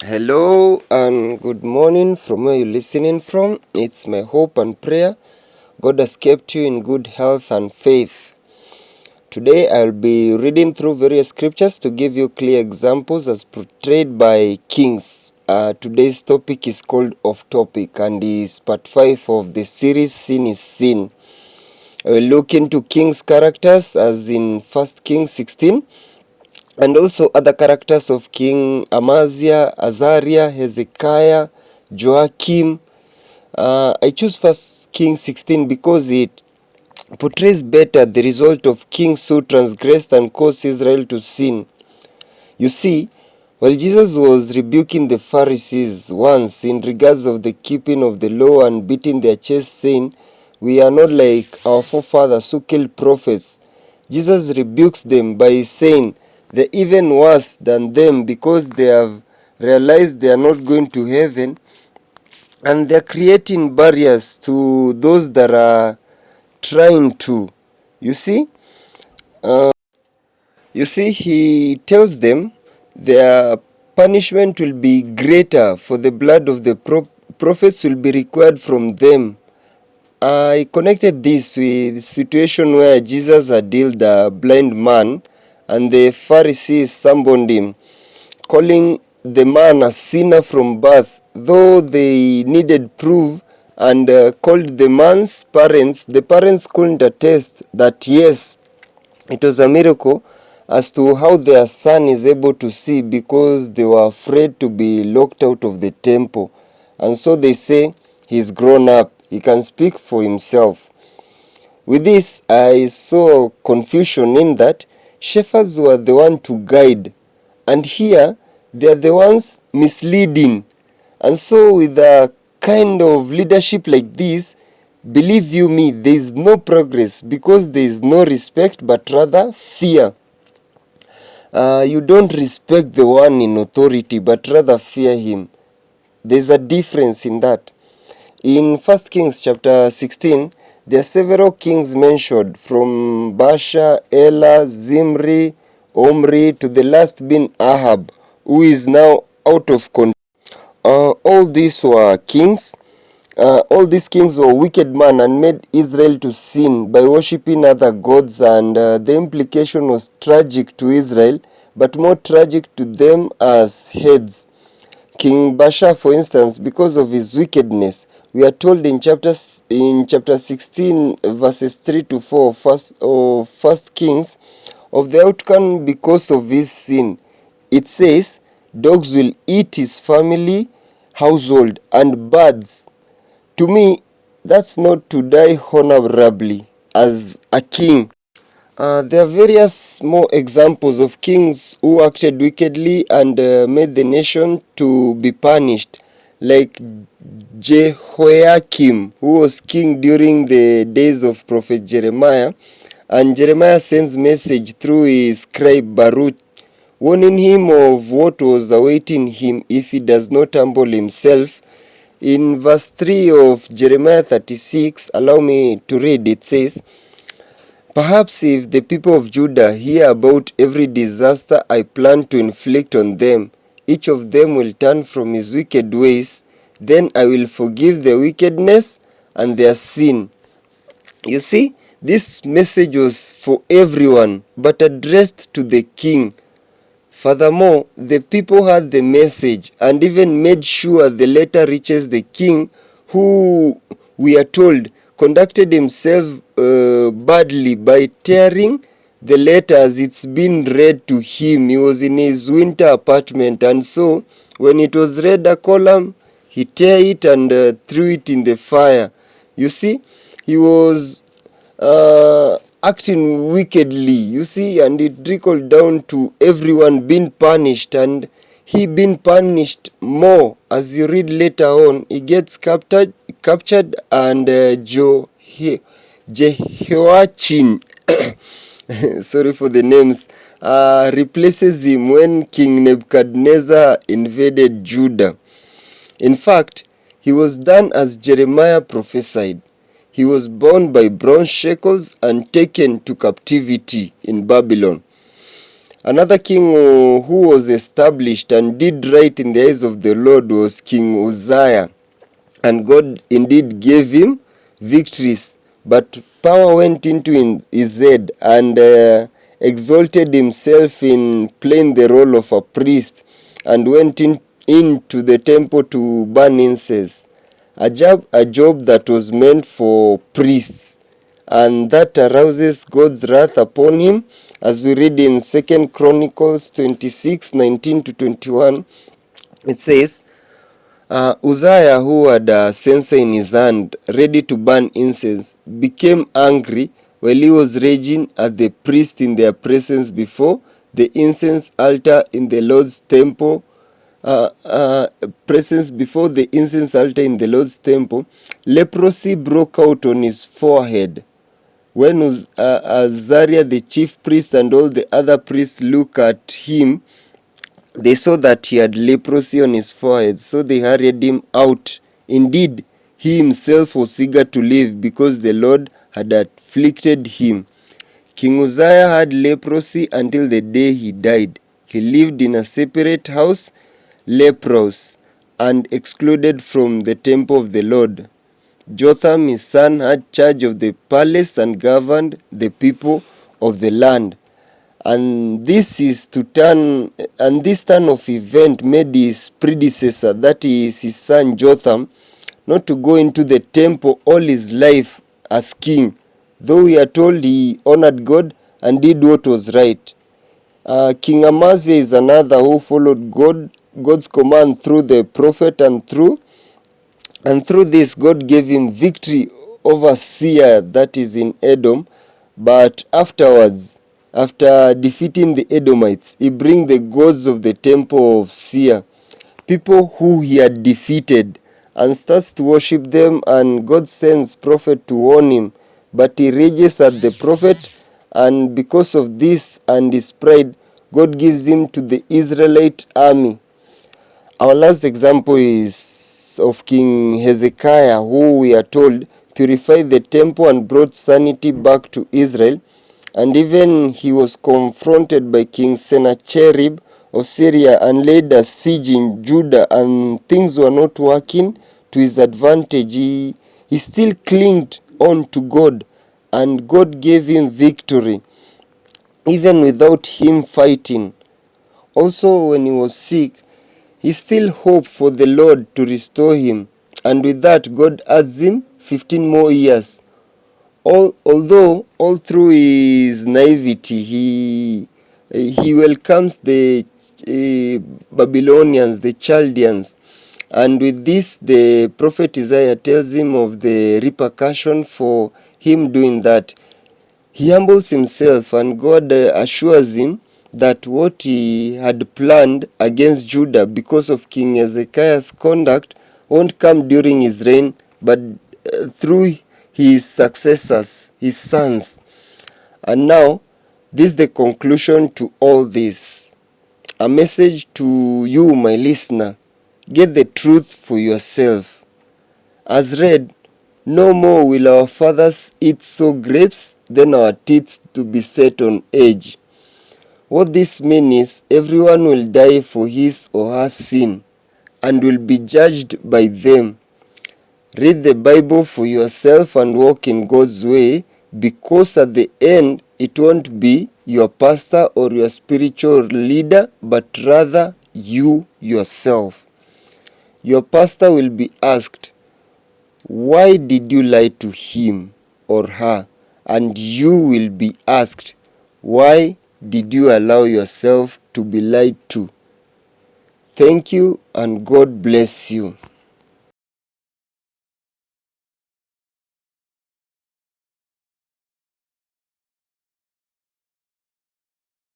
Hello and good morning from where you're listening from. It's my hope and prayer God has kept you in good health and faith. Today I'll be reading through various scriptures to give you clear examples as portrayed by kings. Today's topic is called Off Topic and is part 5 of the series Sin is Sin. I will look into kings' characters as in 1 Kings 16 and also other characters of King Amaziah, Azariah, Hezekiah, Joachim. I choose First Kings 16 because it portrays better the result of kings who transgressed and caused Israel to sin. You see, while Jesus was rebuking the Pharisees once in regards of the keeping of the law and beating their chest, saying, "We are not like our forefathers who killed prophets," Jesus rebukes them by saying, "They're even worse than them because they have realized they are not going to heaven and they're creating barriers to those that are trying to." You see? He tells them their punishment will be greater, for the blood of the prophets will be required from them. I connected this with the situation where Jesus had healed a blind man and the Pharisees summoned him, calling the man a sinner from birth, though they needed proof and called the man's parents. The parents couldn't attest that yes, it was a miracle as to how their son is able to see, because they were afraid to be locked out of the temple. And so they say, "He's grown up, he can speak for himself." With this, I saw confusion in that shepherds were the one to guide, and here they are the ones misleading. And so with a kind of leadership like this, believe you me, there is no progress, because there is no respect but rather fear. You don't respect the one in authority but rather fear him. There's a difference in that. In 1 Kings chapter 16, there are several kings mentioned, from Baasha, Ela, Zimri, Omri, to the last being Ahab, who is now out of control. All these were kings. All these kings were wicked men and made Israel to sin by worshipping other gods, and the implication was tragic to Israel, but more tragic to them as heads. King Baasha, for instance, because of his wickedness, we are told in chapter 16 verses 3 to 4 of First Kings of the outcome because of his sin. It says, "Dogs will eat his family, household, and birds." To me, that's not to die honorably as a king. There are various more examples of kings who acted wickedly and made the nation to be punished, like Jehoiakim, who was king during the days of prophet Jeremiah, and Jeremiah sends message through his scribe Baruch, warning him of what was awaiting him if he does not humble himself. In verse 3 of Jeremiah 36, allow me to read, it says, "Perhaps if the people of Judah hear about every disaster I plan to inflict on them, each of them will turn from his wicked ways, then I will forgive their wickedness and their sin." You see, this message was for everyone, but addressed to the king. Furthermore, the people heard the message and even made sure the letter reaches the king, who, we are told, conducted himself badly by tearing the letter as it's been read to him. He was in his winter apartment, and so when it was read a column, he tear it and threw it in the fire. You see, he was acting wickedly, you see, and it trickled down to everyone being punished, and he being punished more. As you read later on, he gets captured and Jehoiachin sorry for the names, replaces him when King Nebuchadnezzar invaded Judah. In fact, he was done as Jeremiah prophesied. He was bound by bronze shackles and taken to captivity in Babylon. Another king who was established and did right in the eyes of the Lord was King Uzziah. And God indeed gave him victories, but power went into his head, and exalted himself in playing the role of a priest, and went into the temple to burn incense, a job that was meant for priests, and that arouses God's wrath upon him, as we read in 2 Chronicles 26:19 to 21. It says, Uzziah, who had a censer in his hand, ready to burn incense, became angry while he was raging at the priests in their presence before the incense altar in the Lord's temple. Before the incense altar in the Lord's temple, leprosy broke out on his forehead. When Azariah the chief priest and all the other priests looked at him, they saw that he had leprosy on his forehead, so they hurried him out. Indeed, he himself was eager to live because the Lord had afflicted him. King Uzziah had leprosy until the day he died. He lived in a separate house, leprous, and excluded from the temple of the Lord. Jotham, his son, had charge of the palace and governed the people of the land. And this turn of event made his predecessor, that is his son Jotham, not to go into the temple all his life as king, though we are told he honored God and did what was right. King Amaziah is another who followed God's command through the prophet, and through this God gave him victory over Seir, that is in Edom. But afterwards, after defeating the Edomites, he bring the gods of the temple of Seir, people who he had defeated, and starts to worship them, and God sends prophet to warn him, but he rages at the prophet, and because of this and his pride, God gives him to the Israelite army. Our last example is of King Hezekiah, who we are told purified the temple and brought sanity back to Israel. And even he was confronted by King Sennacherib of Syria and laid a siege in Judah, and things were not working to his advantage. He still clinged on to God, and God gave him victory, even without him fighting. Also, when he was sick, he still hoped for the Lord to restore him, and with that God adds him 15 more years. Although all through his naivety, he welcomes the Babylonians, the Chaldeans, and with this the prophet Isaiah tells him of the repercussion for him doing that. He humbles himself, and God assures him that what he had planned against Judah because of King Hezekiah's conduct won't come during his reign, but through his successors, his sons. And now, this is the conclusion to all this. A message to you, my listener. Get the truth for yourself. As read, no more will our fathers eat sour grapes than our teeth to be set on edge. What this means is everyone will die for his or her sin and will be judged by them. Read the Bible for yourself and walk in God's way, because at the end it won't be your pastor or your spiritual leader, but rather you yourself. Your pastor will be asked, why did you lie to him or her? And you will be asked, why did you allow yourself to be lied to? Thank you, and God bless you.